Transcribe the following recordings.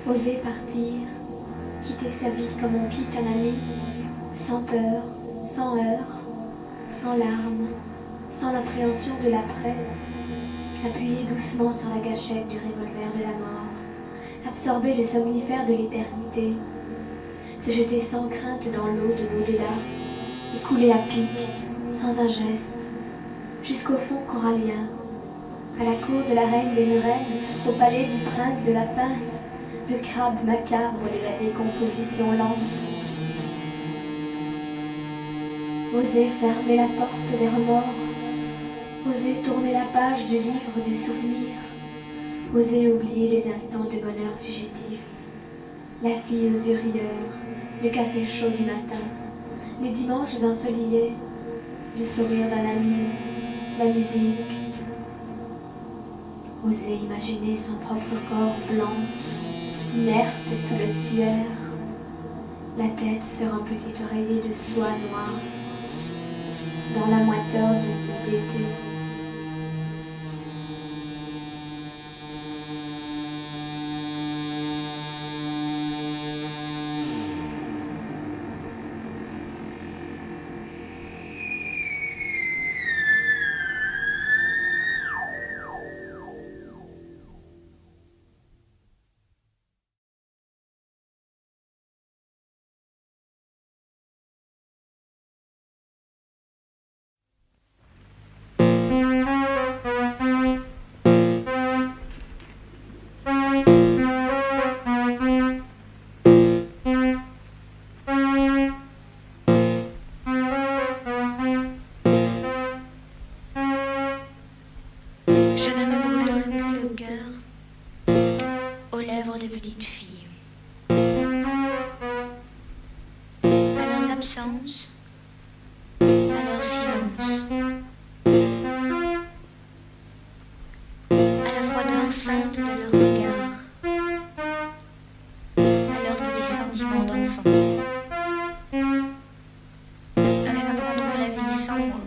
Oser partir, quitter sa vie comme on quitte un ami, sans peur, sans heurts, sans larmes, sans l'appréhension de l'après, appuyer doucement sur la gâchette du revolver de la mort, absorber le somnifère de l'éternité, se jeter sans crainte dans l'eau de l'au-delà, et couler à pic, sans un geste, jusqu'au fond corallien, à la cour de la reine des Murennes, au palais du prince de la pince, le crabe macabre de la décomposition lente. Oser fermer la porte des remords, oser tourner la page du livre des souvenirs, oser oublier les instants de bonheur fugitif, la fille aux yeux rieurs, le café chaud du matin, les dimanches ensoleillés, le sourire d'un ami, la musique. Oser imaginer son propre corps blanc, inerte sous le suaire, la tête sur un petit oreiller de soie noire, dans la moitonne d'été. Je ne me brûlerai plus le cœur aux lèvres des petites filles. À leurs absences, à leur silence, à la froideur feinte de leur regard, à leurs petits sentiments d'enfant. Elles apprendront la vie sans moi.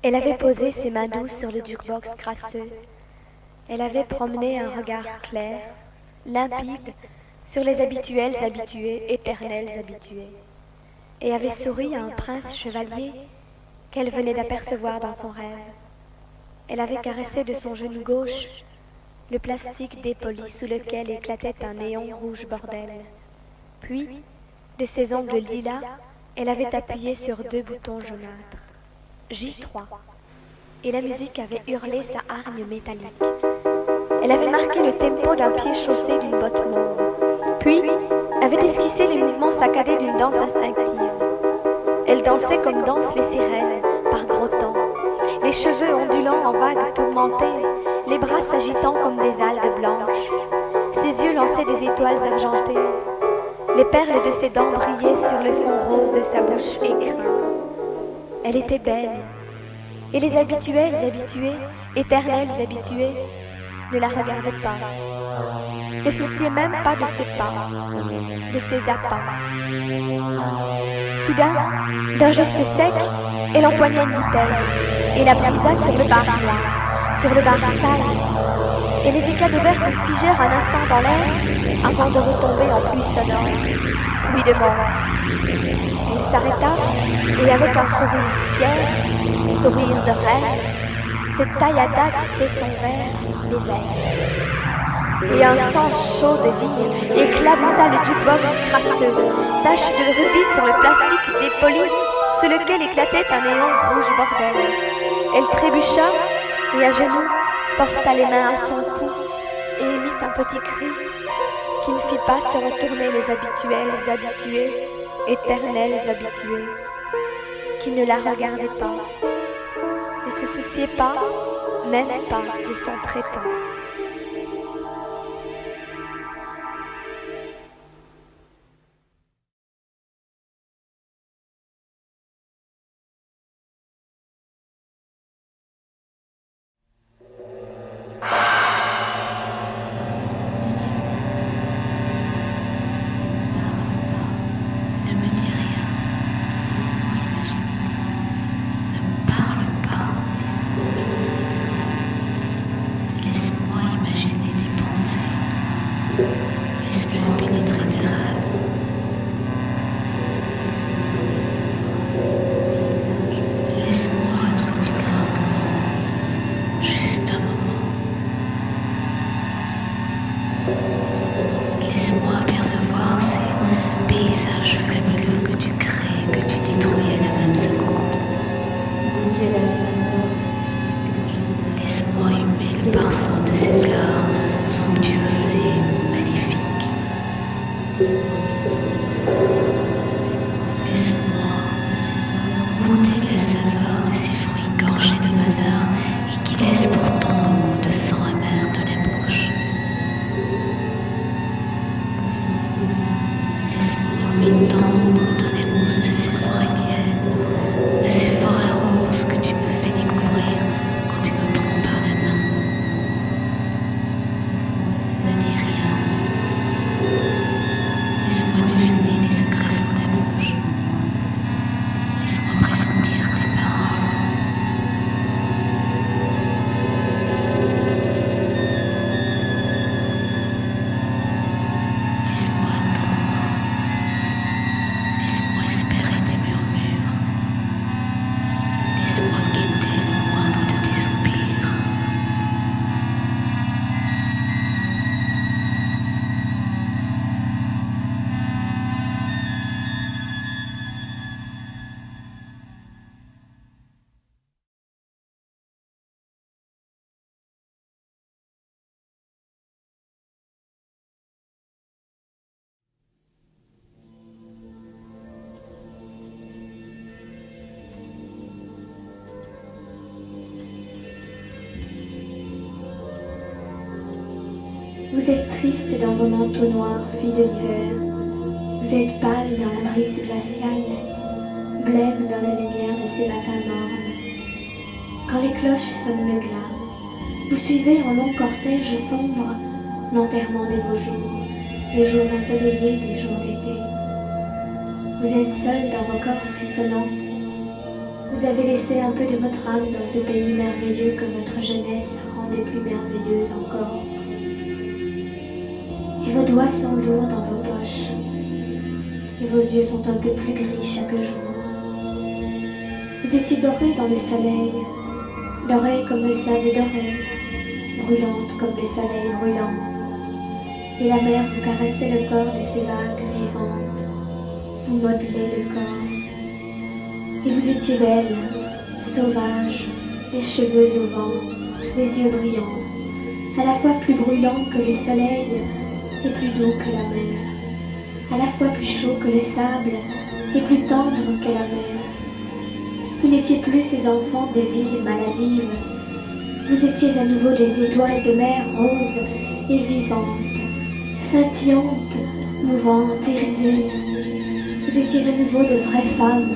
Elle avait posé ses mains douces sur le jukebox crasseux. Elle avait promené un regard clair, limpide, sur les habituels habitués, éternels habitués, et avait souri à un prince chevalier qu'elle venait d'apercevoir dans son rêve. Elle avait caressé de son genou gauche le plastique dépoli sous lequel éclatait un néon rouge bordel. Puis, de ses ongles lilas, elle avait appuyé sur 2 boutons jaunâtres. J3. Et la musique avait hurlé sa hargne métallique. Elle avait marqué le tempo d'un pied chaussé d'une botte mauve. Puis, avait esquissé les mouvements saccadés d'une danse instinctive. Elle dansait comme dansent les sirènes, par gros temps, les cheveux ondulants en vagues tourmentées, les bras s'agitant comme des algues blanches. Ses yeux lançaient des étoiles argentées. Les perles de ses dents brillaient sur le fond rose de sa bouche écrin. Elle était belle, et les habituels habitués, éternels habitués, ne la regardaient pas, ne souciaient même pas de ses pas, de ses appâts. Soudain, d'un geste sec, elle empoigna une bouteille et la brisa sur le bar noir, sur le bar sale, et les éclats de verre se figèrent un instant dans l'air avant de retomber en pluie sonore, pluie de mort. Elle s'arrêta et avec un sourire fier, sourire de reine, se taillada quitter son verre l'éveil. Et un sang chaud de vie éclaboussa le jukebox crasseux, tache de rubis sur le plastique dépoli sur lequel éclatait un néon rouge bordel. Elle trébucha et à genoux porta les mains à son cou et émit un petit cri qui ne fit pas se retourner les habituels habitués, éternels habitués, qui ne la regardaient pas, ne se souciaient pas, même pas de son trépas. Vous êtes triste dans vos manteaux noirs, fille de l'hiver. Vous êtes pâle dans la brise glaciale, blême dans la lumière de ces matins mornes. Quand les cloches sonnent le glas, vous suivez en long cortège sombre l'enterrement des beaux jours, les jours ensoleillés des jours d'été. Vous êtes seul dans vos corps frissonnants. Vous avez laissé un peu de votre âme dans ce pays merveilleux que votre jeunesse rendait plus merveilleuse encore. Et vos doigts sont lourds dans vos poches, et vos yeux sont un peu plus gris chaque jour. Vous étiez doré dans le soleil, doré comme le sable doré, brûlante comme le soleil brûlant. Et la mer vous caressait le corps de ces vagues vivantes, vous modelait le corps. Et vous étiez belle, sauvage, les cheveux au vent, les yeux brillants, à la fois plus brûlants que les soleils et plus doux que la mer, à la fois plus chaud que le sable et plus tendre que la mer. Vous n'étiez plus ces enfants des villes maladives, vous étiez à nouveau des étoiles de mer roses et vivantes, scintillantes, mouvantes, irisées. Vous étiez à nouveau de vraies femmes,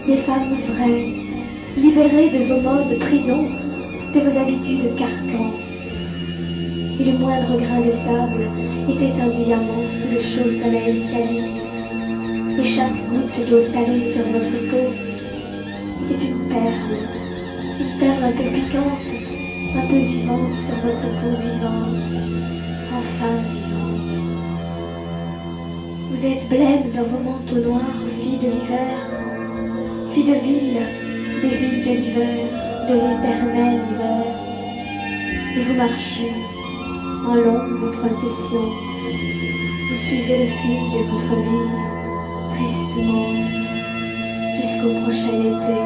des femmes vraies, libérées de vos modes prison, de vos habitudes carcans. Et le moindre grain de sable était un diamant sous le chaud soleil caliente. Et chaque goutte d'eau salée sur votre peau est une perle un peu piquante, un peu vivante sur votre peau vivante, enfin vivante. Vous êtes blême dans vos manteaux noirs, fille de l'hiver, fille de ville, des villes de l'hiver, de l'éternel hiver. Et vous marchez en longue procession, vous suivez le fil de votre vie, tristement, jusqu'au prochain été.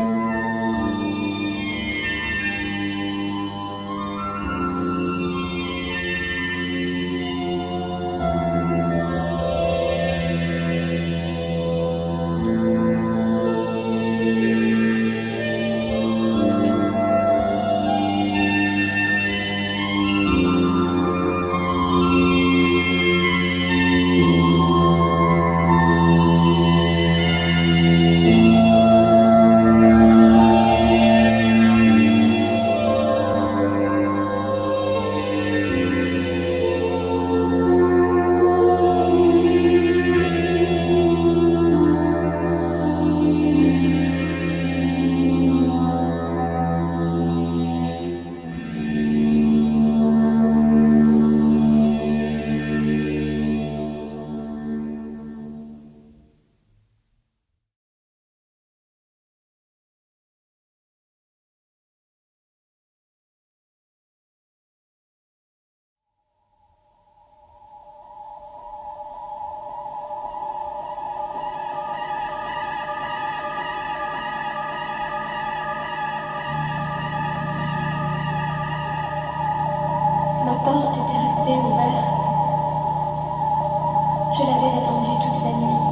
Ma porte était restée ouverte. Je l'avais attendue toute la nuit.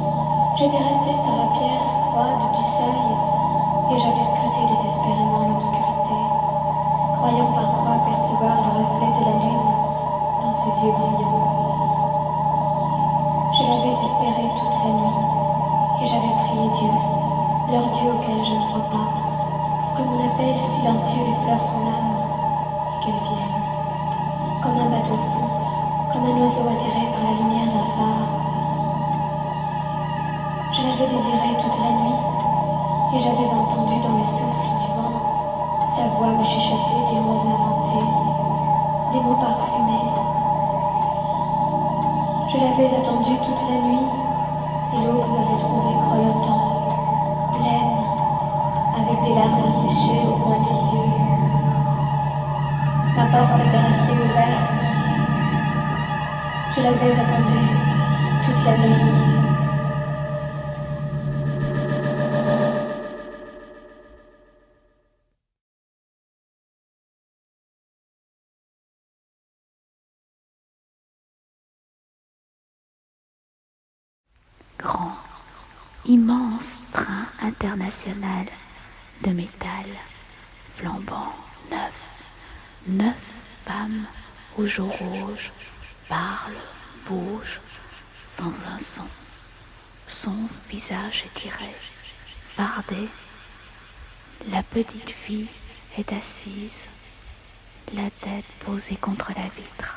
J'étais restée sur la pierre froide du seuil et j'avais scruté désespérément l'obscurité, croyant parfois percevoir le reflet de la lune dans ses yeux brillants. Je l'avais espéré toute la nuit et j'avais prié Dieu, leur Dieu auquel je ne crois pas, pour que mon appel silencieux effleure son âme et qu'elle vienne. Comme un bateau fou, comme un oiseau attiré par la lumière d'un phare. Je l'avais désiré toute la nuit, et j'avais entendu dans le souffle du vent sa voix me chuchoter des mots inventés, des mots parfumés. Je l'avais attendu toute la nuit, et l'aube m'avait trouvé grelottant, blême, avec des larmes séchées au coin des yeux. Ma porte était restée ouverte. Je l'avais attendue toute la nuit. Grand, immense train international de métal, flambant, neuf. 9 femmes aux joues rouges, parle, bouge, sans un son. Son visage est tiré, fardé. La petite fille est assise, la tête posée contre la vitre.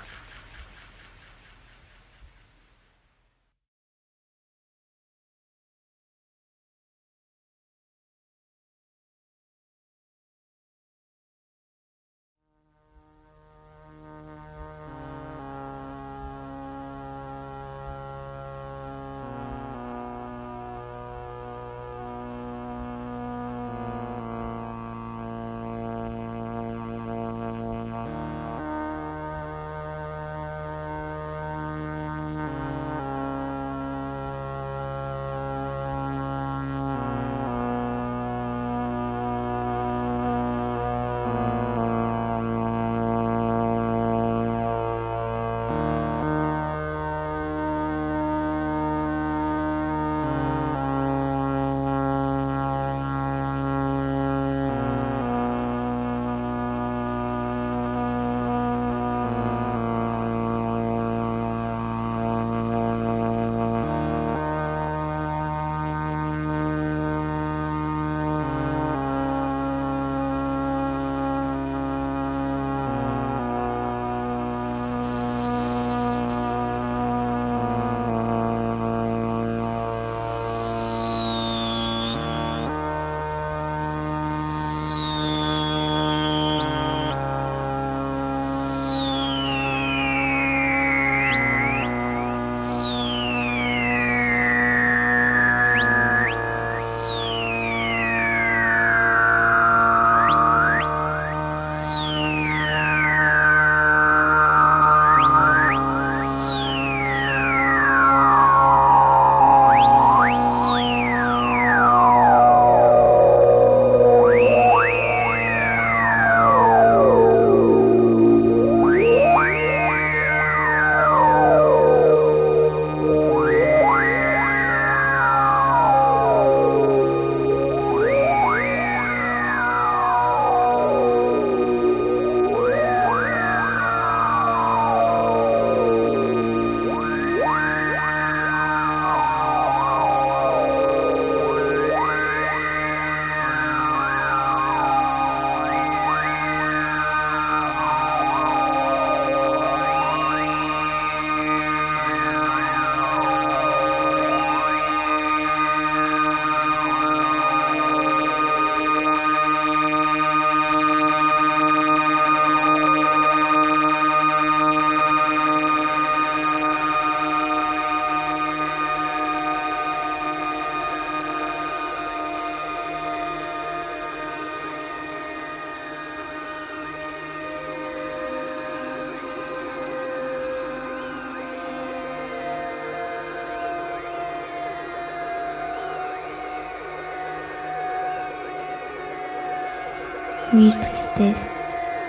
Mille tristesse,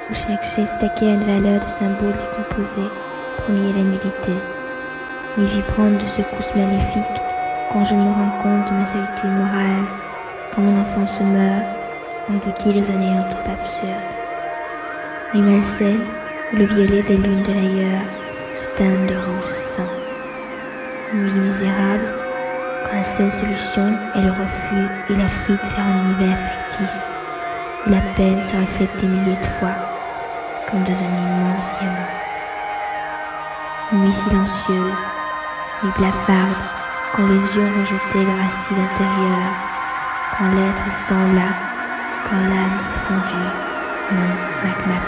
où chaque geste acquiert une valeur de symbole décomposé pour nier la nullité. Mille vibrantes de secousses maléfiques, quand je me rends compte de ma solitude morale, quand mon enfant se meurt, englouti dans un néant trop absurde. Nuit malsaine, où le violet des lunes de l'ailleurs se teint de rouge sang. Nuit misérable, quand la seule solution est le refus et la fuite vers un univers factice, où la peine se reflète des milliers de fois, comme dans un immense diamant. Nuit silencieuse, nuit blafarde, quand les yeux ont rejeté leur acide intérieur, quand l'être se sent là, quand l'âme s'est fondue, mon magma.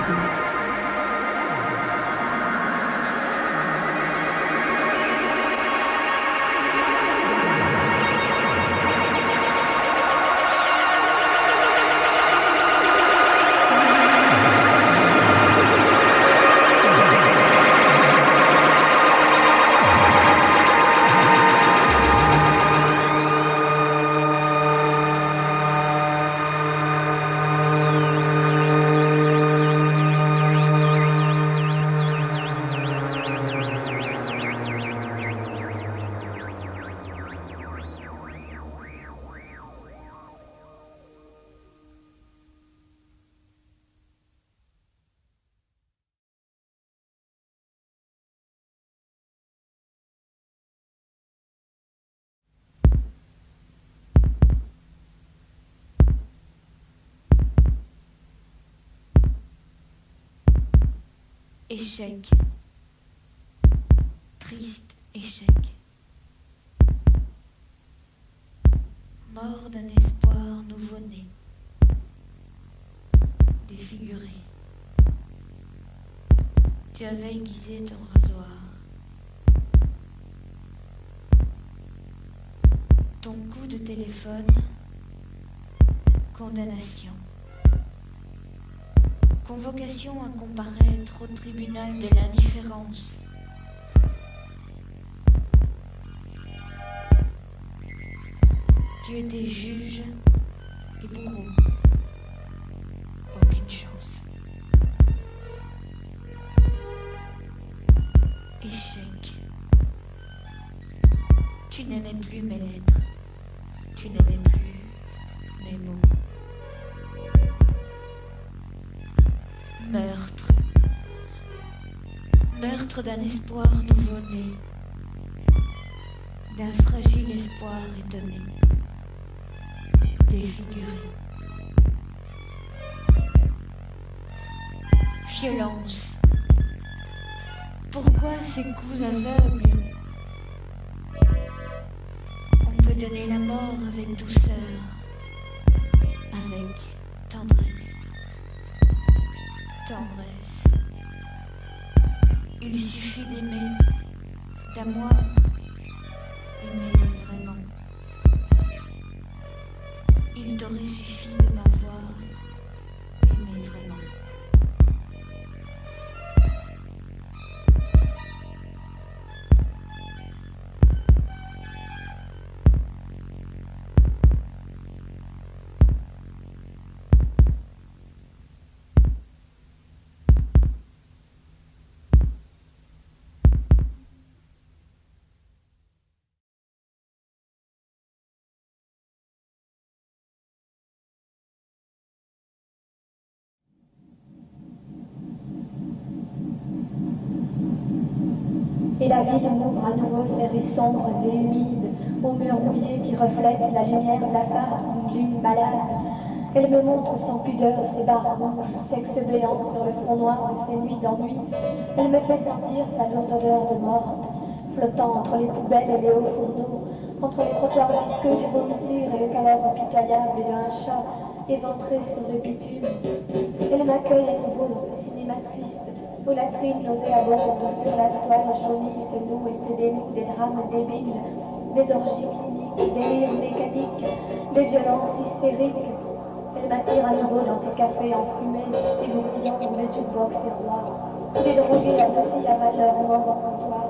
échec. Triste échec. Mort d'un espoir nouveau-né. Défiguré. Tu avais aiguisé ton rasoir. Ton coup de téléphone. Condamnation. Convocation à comparaître au tribunal de l'indifférence. Tu étais juge et bourreau. Aucune chance. Échec. Tu n'aimais plus mes lettres. Tu n'aimais plus mes mots. Meurtre. Meurtre d'un espoir nouveau-né. D'un fragile espoir étonné. Défiguré. Violence. Pourquoi ces coups aveugles? On peut donner la mort avec douceur, avec tendresse. Tendresse. Il suffit d'aimer, d'amour, aimer vraiment. Il t'aurait suffi de m'avoir aimé vraiment. Et la ville m'ouvre à nouveau ses rues sombres et humides, aux murs mouillés qui reflètent la lumière blafarde d'une lune malade. Elle me montre sans pudeur ses barres rouges, sexe béant sur le front noir de ses nuits d'ennui. Elle me fait sentir sa lourde odeur de morte, flottant entre les poubelles et les hauts fourneaux, entre les trottoirs visqueux du vomissure et le cadavre pitoyable d'un chat éventré sur le bitume. Elle m'accueille à nouveau dans ce cinéma triste, aux latrines nauséabondes où sur la toile jaunie se nouent et se dénouent des drames débiles, des orgies cliniques, des délires mécaniques, des violences hystériques. Elle m'attire à nouveau dans ces cafés enfumés et bruyants où les jukebox est roi, où les drogués abrutis avalent leur mort au comptoir,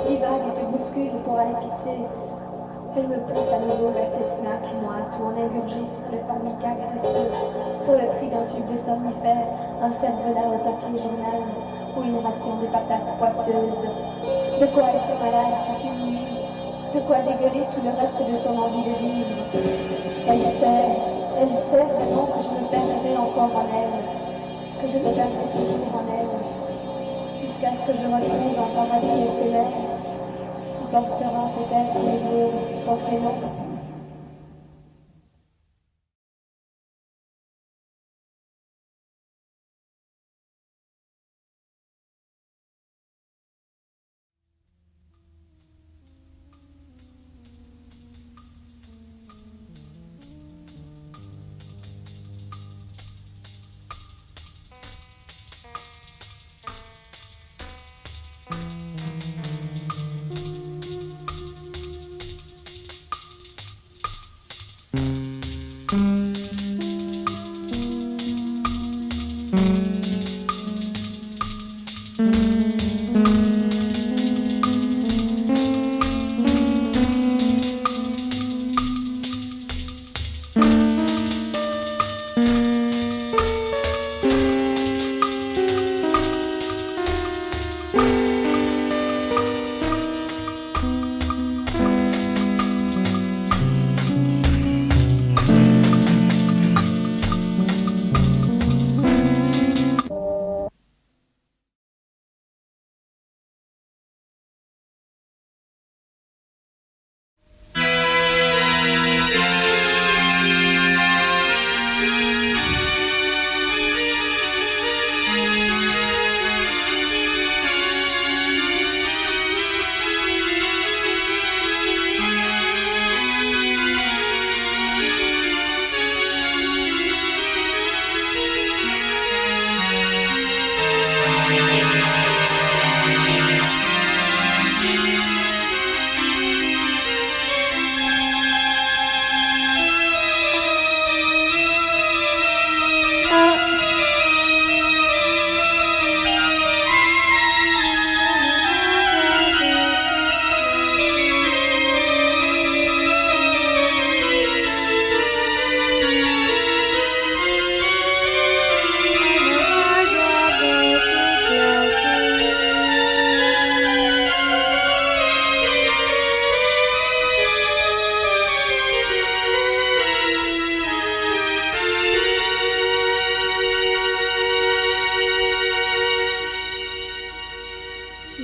divaguent et te bousculent pour aller pisser. Elle me pousse à nouveau vers ces snacks moites où on ingurgite le formica graisseux pour le prix d'un tube de somnifère, un cervelas au papier journal ou une ration de patates poisseuses. De quoi être malade toute une nuit, de quoi dégueuler tout le reste de son envie de vivre. Elle sait vraiment que je me perdrai encore en elle, que je me perdrai toujours en elle, jusqu'à ce que je retrouve un paradis éphémère qui portera peut-être le mot ton prénom.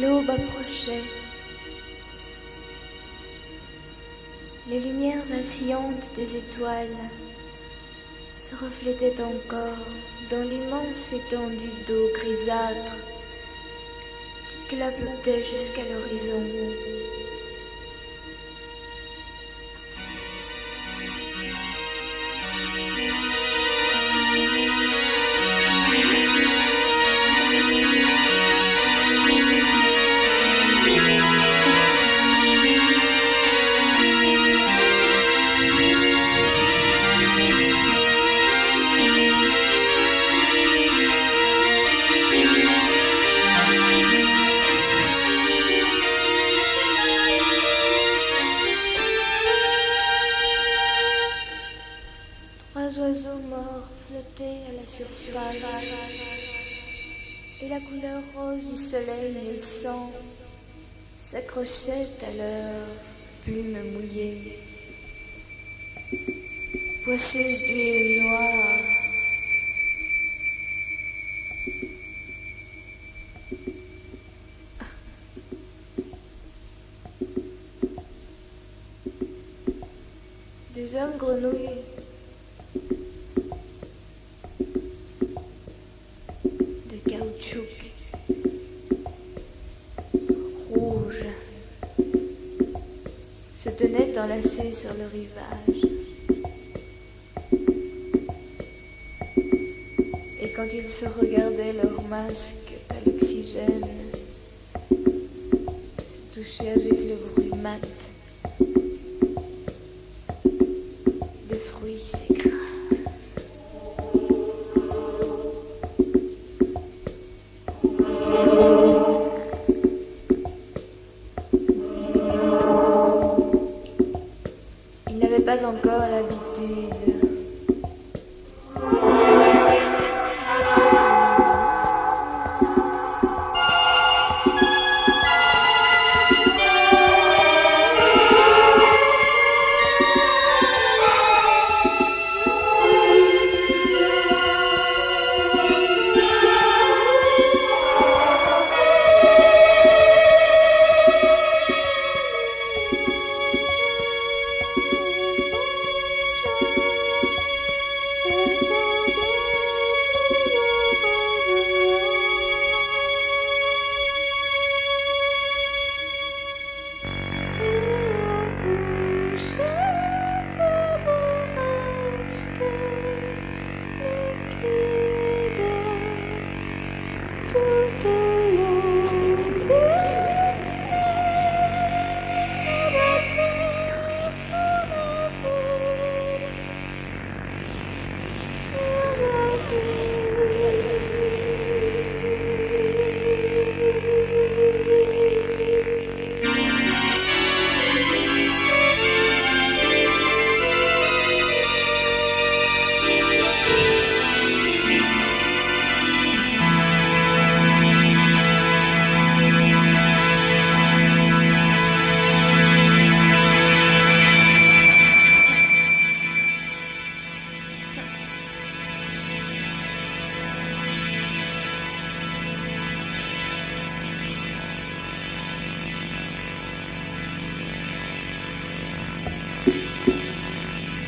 L'aube approchait. Les lumières vacillantes des étoiles se reflétaient encore dans l'immense étendue d'eau grisâtre qui clapotait jusqu'à l'horizon. Trois oiseaux morts flottaient à la surface, et la couleur rose du soleil naissant s'accrochait à leurs plumes mouillées, poisseuses d'huile noire. Deux hommes grenouilles de caoutchouc rouge se tenaient enlacés sur le rivage. Et quand ils se regardaient, leurs masques à l'oxygène se touchaient avec le bruit mat de fruits s'écrasent. Ils n'avaient pas encore l'habitude.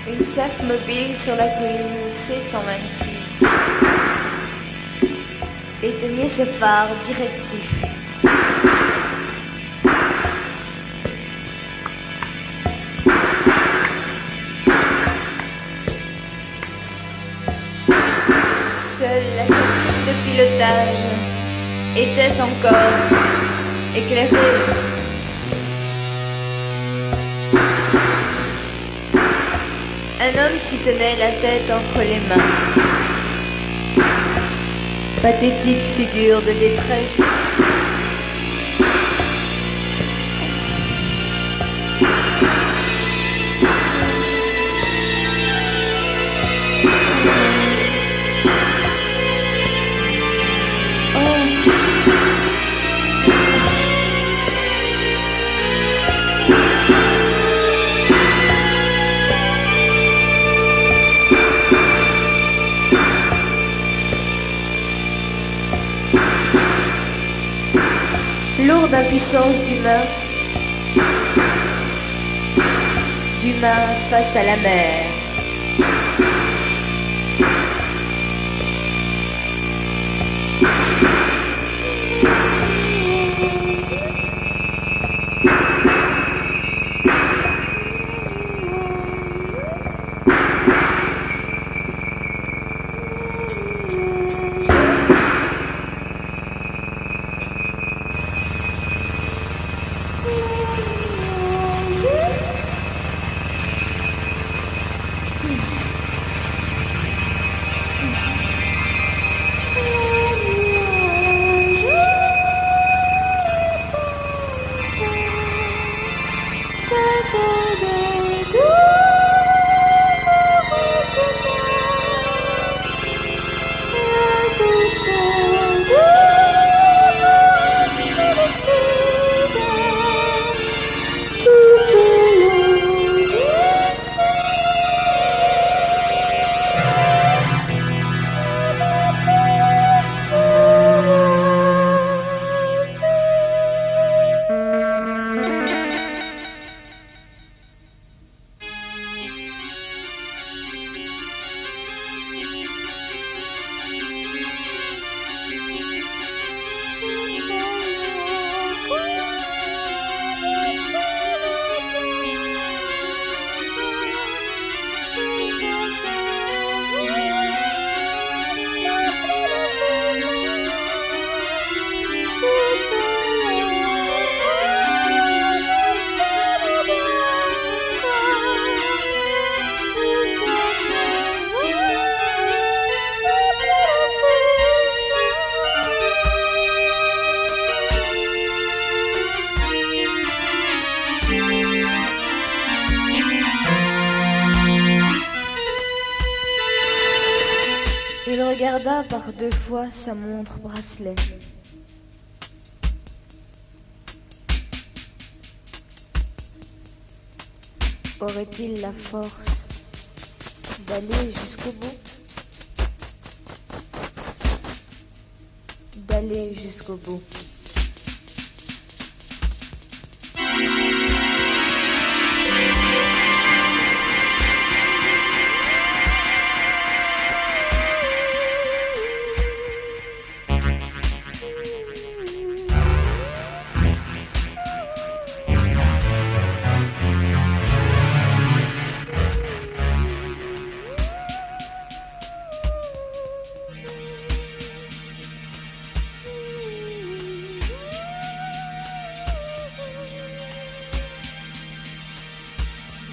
Une SAF mobile sur la colline C126 éteignait ses phares directifs. Seule la cabine de pilotage était encore éclairée. Un homme s'y tenait la tête entre les mains. Pathétique figure de détresse. lourde impuissance d'humain face à la mer. Il regarda par 2 fois sa montre bracelet. Aurait-il la force d'aller jusqu'au bout? D'aller jusqu'au bout.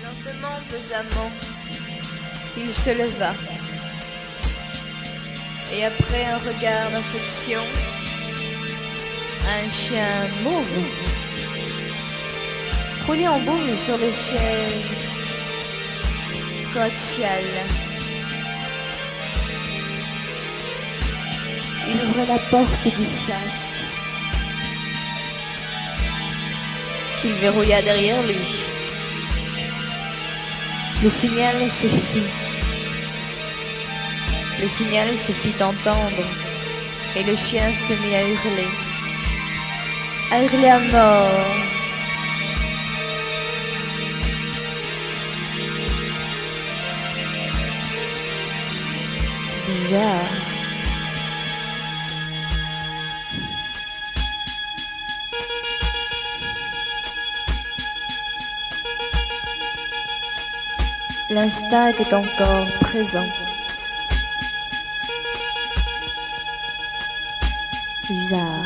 Lentement, pesamment, il se leva. Et après un regard d'affection, un chien mauve roulait en boule sur l'échelle coaxiale. Il ouvrait la porte du sas qu'il verrouilla derrière lui. Le signal se fit. Le signal se fit entendre et le chien se mit à hurler. À hurler à mort. Bizarre. L'instinct était encore présent. Bizarre.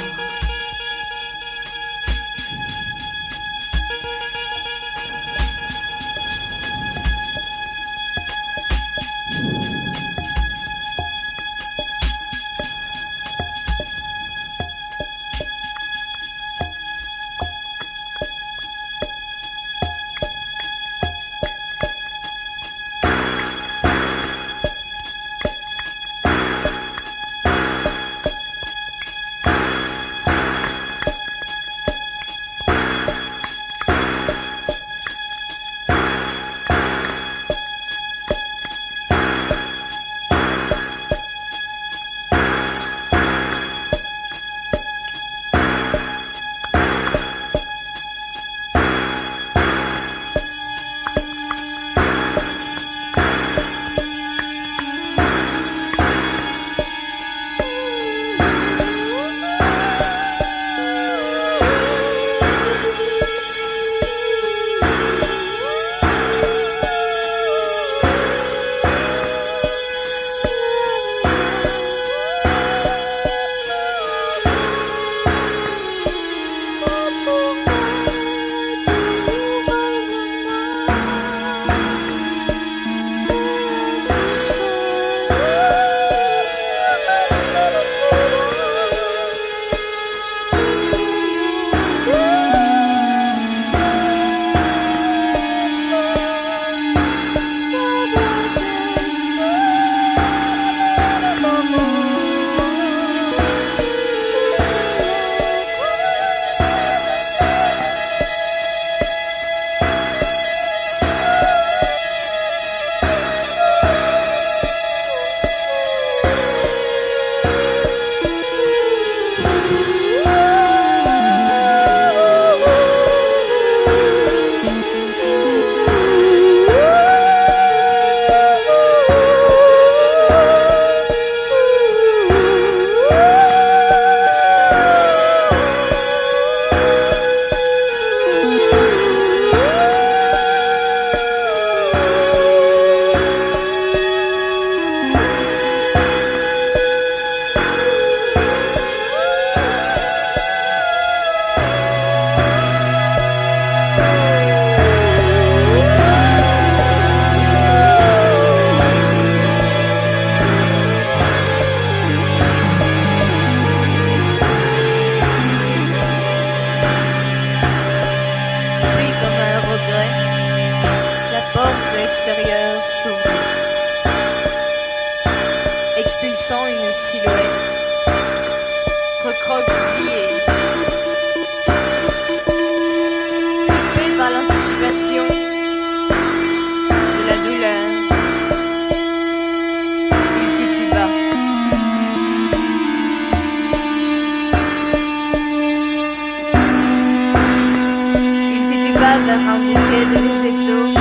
pas vers un bouquet de mistletoe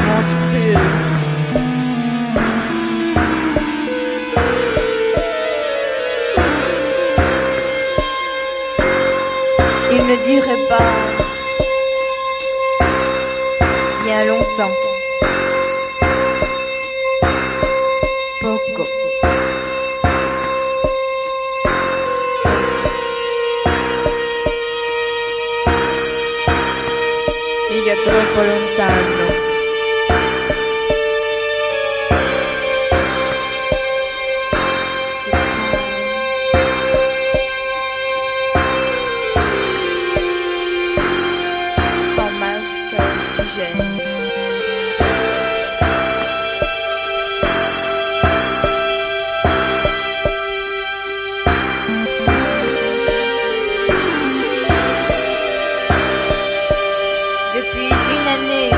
monstrueux. Il ne durait pas bien longtemps. Poco. Mica troppo lontano. Sans masque à oxygène. Depuis une année,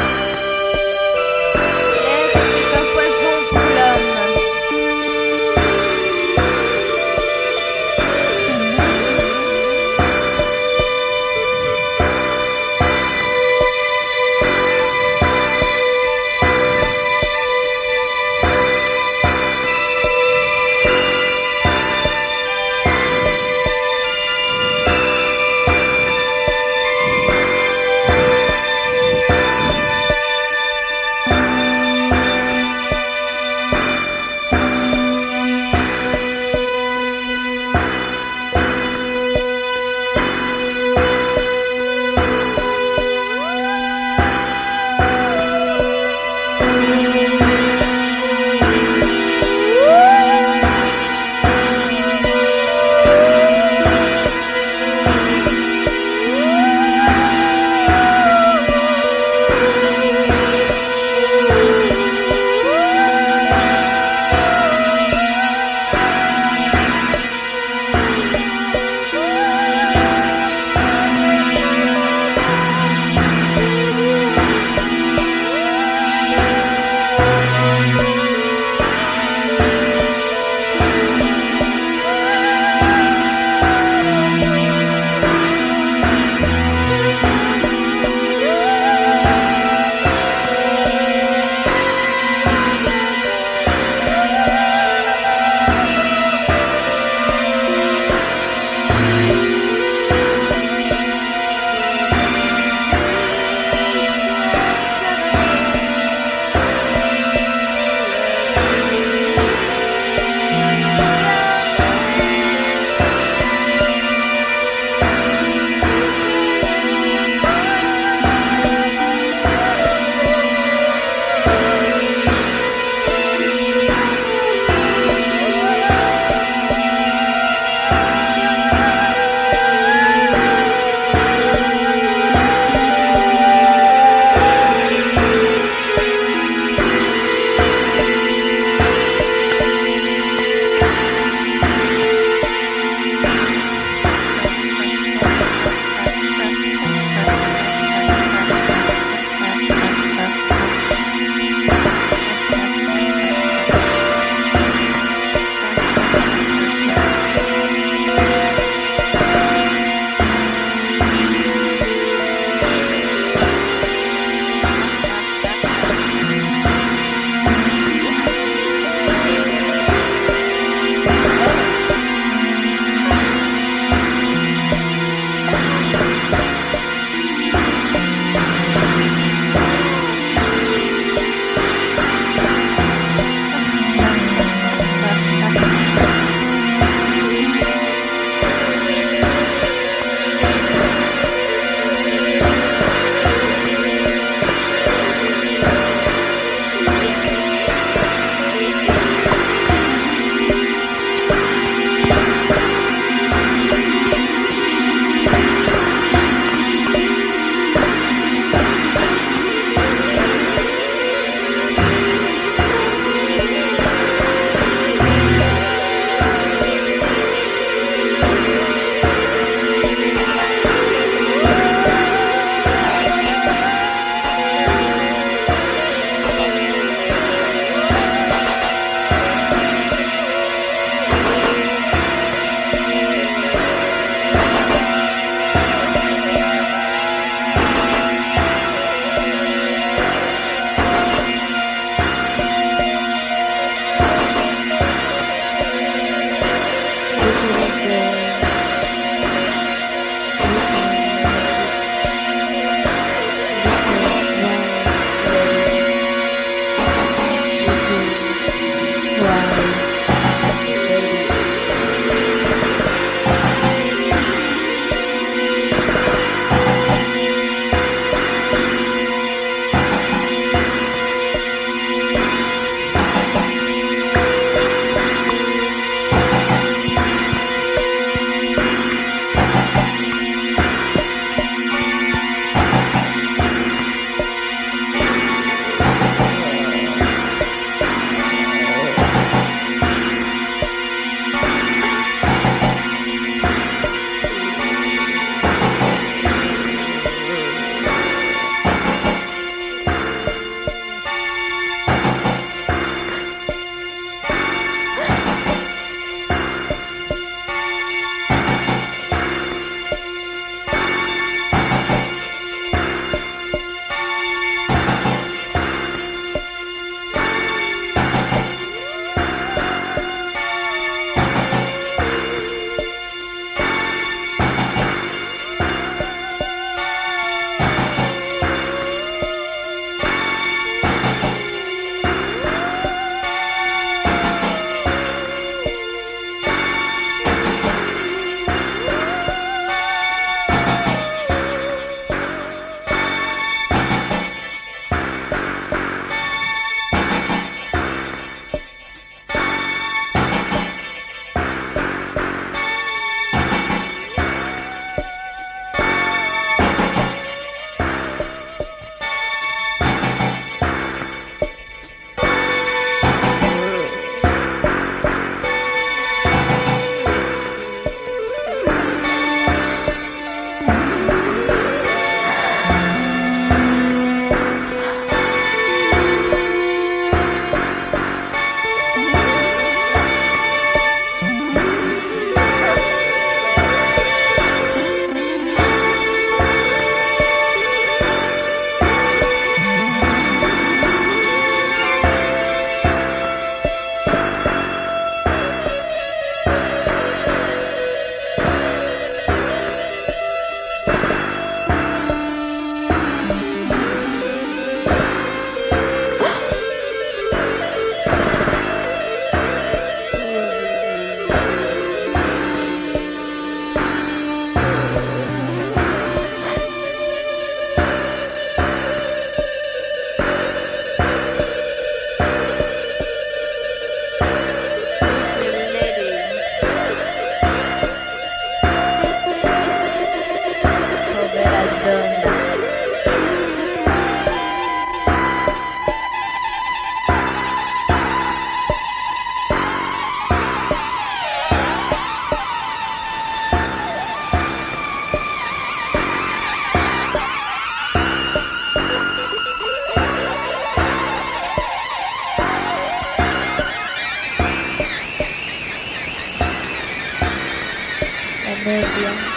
neuvième.